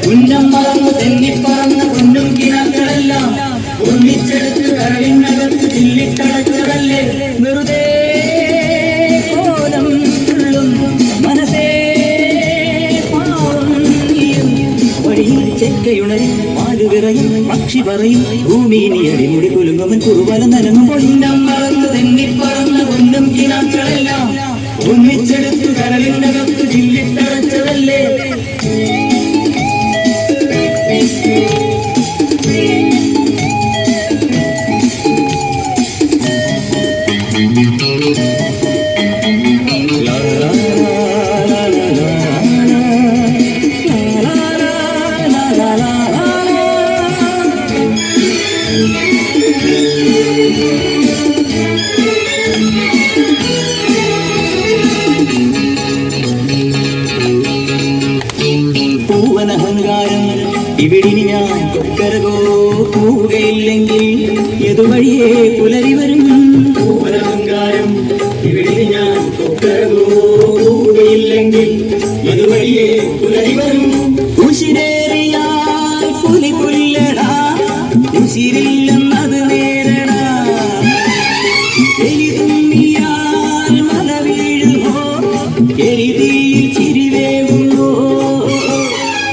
ഉന്നം മറന്നു തെന്നിപ്പറന്ന പൊന്നും കിനാക്കളെല്ലാം ഒന്നിച്ചെടുത്ത് കരളിനകത്ത് ചില്ലിട്ടടച്ചതല്ലേ വെറുതെ കോലം തുള്ളും മനസ്സേ പാവം നീയും വഴിയിൽ ചെക്കയുണരും പാലുവിറയും പക്ഷി പറയും ഭൂമിയിനി അടിമുടി കുലുങ്ങുമൻ കുറുവല നനങ്ങും പൊന്നം മറന്നു തെന്നിപ്പറന്ന പൊന്നും കിനാക്കളെല്ലാം ഒന്നിച്ചെടുത്ത് കരളിനകത്ത് ചില്ലിട്ടടച്ചതല്ലേ പൂവനഹങ്കാരം ഇവിടിനി ഞാൻ കൊക്കരകോ പോവുകയില്ലെങ്കിൽ എതുവഴിയേ പുലരി വരും പൂവനഹങ്കാരം ഇവിടിനി ഞാൻ കൊക്കരകോ പോവുകയില്ലെങ്കിൽ എതുവഴിയേ പുലരി വരും ഉശിരേറിയാൽ പുലി പുല്ലടാ ഉശിരില്ലെന്നത് നേരടാ എലിതുമ്മിയാൽ മല വീഴുമോ എരിതിയിൽ ചിരിവേവുമോ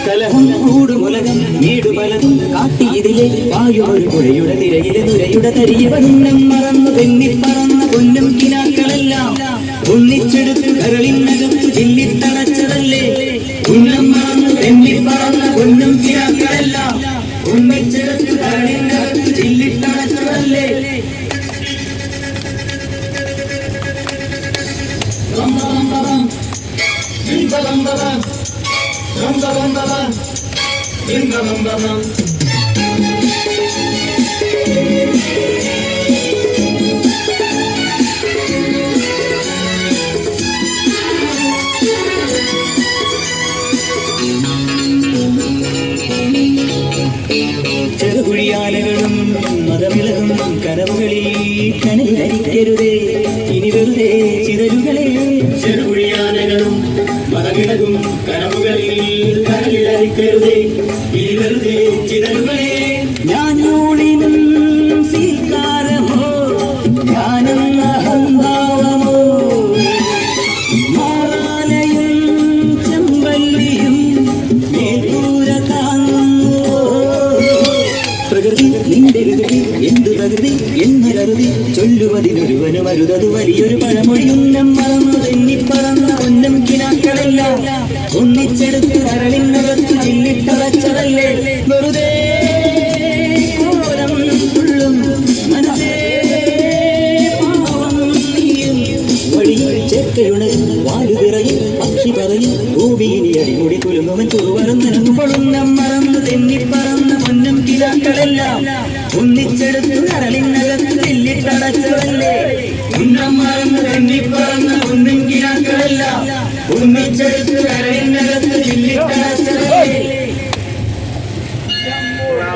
കലഹം കൂടുമുലകം വീടു പലതും കാട്ടിയതിലെ വായുവൊരു പുഴയുടെ തിരയിലെ നുരയുടെ തരിയ വണ്ണം മറന്നു തെന്നിപ്പറന്ന പൊന്നും കിനാക്കളെല്ലാം ഒന്നിച്ചെടുത്ത് കരളിനകത്ത് ചില്ലിത്തടച്ചതല്ലേ ഉന്നം മറന്നു തെന്നിപ്പറന്ന പൊന്നും കിനാക്കളെല്ലാം ഒന്നിച്ചെടുത്ത് കരളിനകത്ത് ചില്ലിത്തടച്ചതല്ലേ ചെറുകുഴിയാലകളും മതമിളകും കനവുകളിൽ കനലിലരിക്കരുതേ ഇനി വെറുതെ ചിതരുകളെ ചെറുകുഴിയാലകളും മതമിളകും കനവുകളിൽ കനലിലരിക്കരുതേ ഇനി വെറുതെ ചിതരുകളെ ഞാൻ ഊണിനും സ്വീകാരമോ ഞാനെന്ന അഹംഭാവമോ മാറാലയും ചെമ്പല്ലിയും മേൽക്കൂര കാണുന്നു പ്രകൃതി നിന്റെ രുതി എന്തു പ്രകൃതി എന്നൊരരുതി ചൊല്ലുവതിനൊരുവനും അരുതത് വലിയൊരു പഴമൊഴിയുന്നം മറന്നു തെന്നിപ്പറന്ന പൊന്നും കിനാക്കളെല്ലാം ഒന്നിച്ചെടുത്ത് കരളിനകത്ത് ചില്ലിട്ടടച്ചതല്ലേ വെറുതെ കോലം തുള്ളും മനസ്സേ പാവം നീയും വഴിയിൽ ചെക്കയുണരും വാലുവിറയും പക്ഷി പറയും ഭൂമിയിനി അടിമുടി കുലുങ്ങുമൻ കുറുവരം നനങ്ങും പൊള്ളുന്നം മറന്നു തെന്നിപ്പറന്ന പൊന്നും കിനാക്കളെല്ലാം ഒന്നിച്ചെടുത്ത് കരളിനകത്ത് ചില്ലിട്ടടച്ചതല്ലേ ഉന്നം മറന്നു തെന്നിപ്പറന്ന പൊന്നും കിനാക്കളെല്ലാം ഒന്നിച്ചെടുത്ത് കരളിനകത്ത് ചില്ലിട്ടടച്ച